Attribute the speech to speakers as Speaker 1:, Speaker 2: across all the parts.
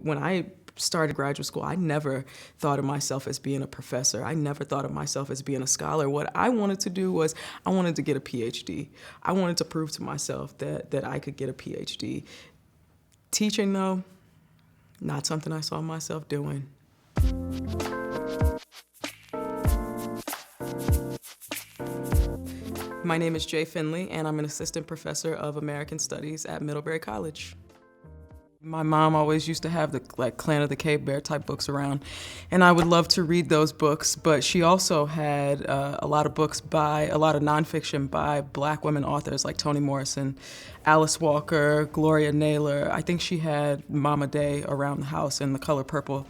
Speaker 1: When I started graduate school, I never thought of myself as being a professor. I never thought of myself as being a scholar. What I wanted to do was I wanted to get a PhD. I wanted to prove to myself that I could get a PhD. Teaching, though, not something I saw myself doing. My name is J Finley, and I'm an assistant professor of American Studies at Middlebury College. My mom always used to have the Clan of the Cave Bear type books around, and I would love to read those books, but she also had a lot of nonfiction by Black women authors like Toni Morrison, Alice Walker, Gloria, Naylor. I think she had Mama Day around the house in The Color Purple,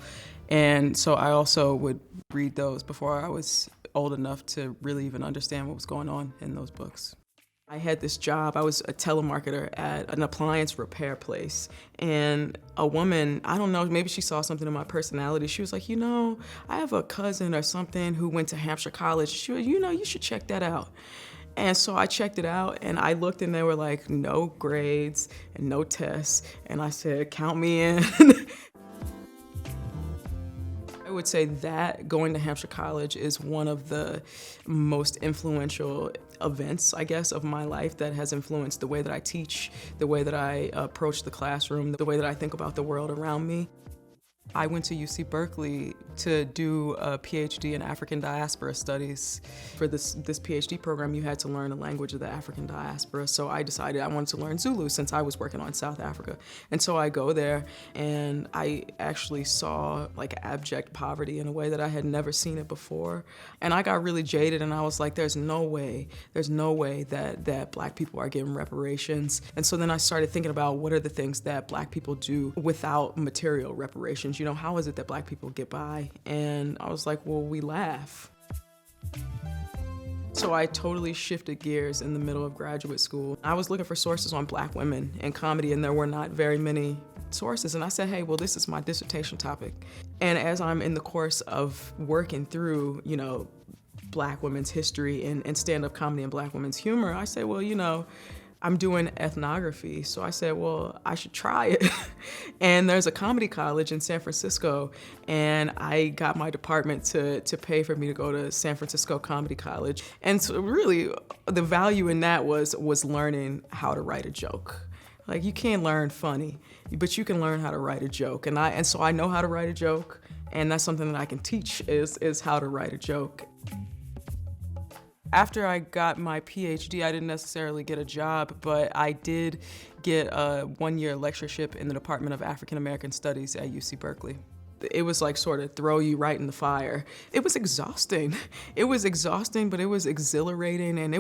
Speaker 1: and so I also would read those before I was old enough to really even understand what was going on in those books. I had this job. I was a telemarketer at an appliance repair place. And a woman, I don't know, maybe she saw something in my personality. She was like, I have a cousin or something who went to Hampshire College. She was, you should check that out. And so I checked it out, and I looked, and there were like no grades and no tests. And I said, count me in. I would say that going to Hampshire College is one of the most influential events, I guess, of my life that has influenced the way that I teach, the way that I approach the classroom, the way that I think about the world around me. I went to UC Berkeley to do a PhD in African diaspora studies. For this PhD program, you had to learn the language of the African diaspora. So I decided I wanted to learn Zulu since I was working on South Africa. And so I go there, and I actually saw like abject poverty in a way that I had never seen it before. And I got really jaded, and I was like, there's no way that Black people are getting reparations. And so then I started thinking about what are the things that Black people do without material reparations. How is it that Black people get by? And I was like, well, we laugh. So I totally shifted gears in the middle of graduate school. I was looking for sources on Black women in comedy, and there were not very many sources. And I said, hey, well, this is my dissertation topic. And as I'm in the course of working through, Black women's history and stand-up comedy and Black women's humor, I said, well, I'm doing ethnography. So I said, well, I should try it. And there's a comedy college in San Francisco, and I got my department to pay for me to go to San Francisco Comedy College. And so really, the value in that was learning how to write a joke. Like, you can't learn funny, but you can learn how to write a joke. And so I know how to write a joke, and that's something that I can teach is how to write a joke. After I got my PhD, I didn't necessarily get a job, but I did get a one-year lectureship in the Department of African American Studies at UC Berkeley. It was like sort of throw you right in the fire. It was exhausting. It was exhausting, but it was exhilarating, and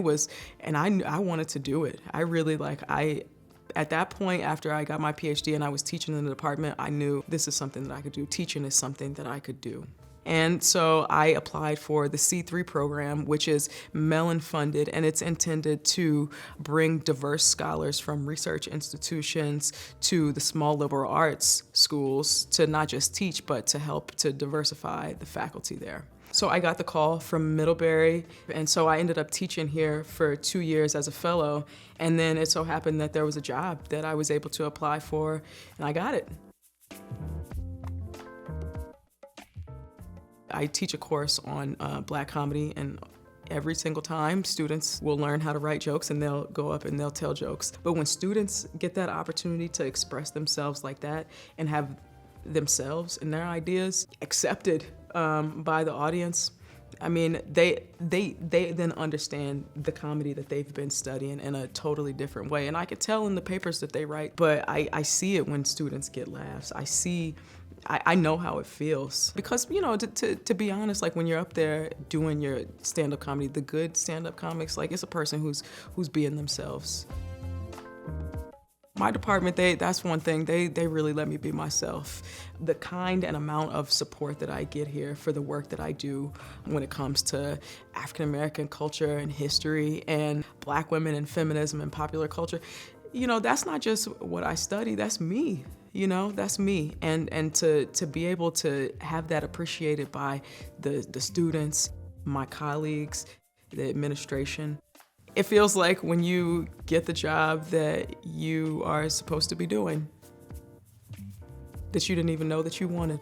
Speaker 1: I wanted to do it. At that point, after I got my PhD and I was teaching in the department, I knew this is something that I could do. Teaching is something that I could do. And so I applied for the C3 program, which is Mellon funded, and it's intended to bring diverse scholars from research institutions to the small liberal arts schools to not just teach, but to help to diversify the faculty there. So I got the call from Middlebury, and so I ended up teaching here for 2 years as a fellow, and then it so happened that there was a job that I was able to apply for, and I got it. I teach a course on Black comedy, and every single time students will learn how to write jokes, and they'll go up and they'll tell jokes. But when students get that opportunity to express themselves like that and have themselves and their ideas accepted by the audience, I mean, they then understand the comedy that they've been studying in a totally different way. And I could tell in the papers that they write, but I see it when students get laughs. I know how it feels. Because, to be honest, like when you're up there doing your stand-up comedy, the good stand-up comics, like it's a person who's being themselves. My department, that's one thing, they really let me be myself. The kind and amount of support that I get here for the work that I do when it comes to African American culture and history and Black women and feminism and popular culture, that's not just what I study, that's me. That's me. And to be able to have that appreciated by the students, my colleagues, the administration, it feels like when you get the job that you are supposed to be doing. that you didn't even know that you wanted.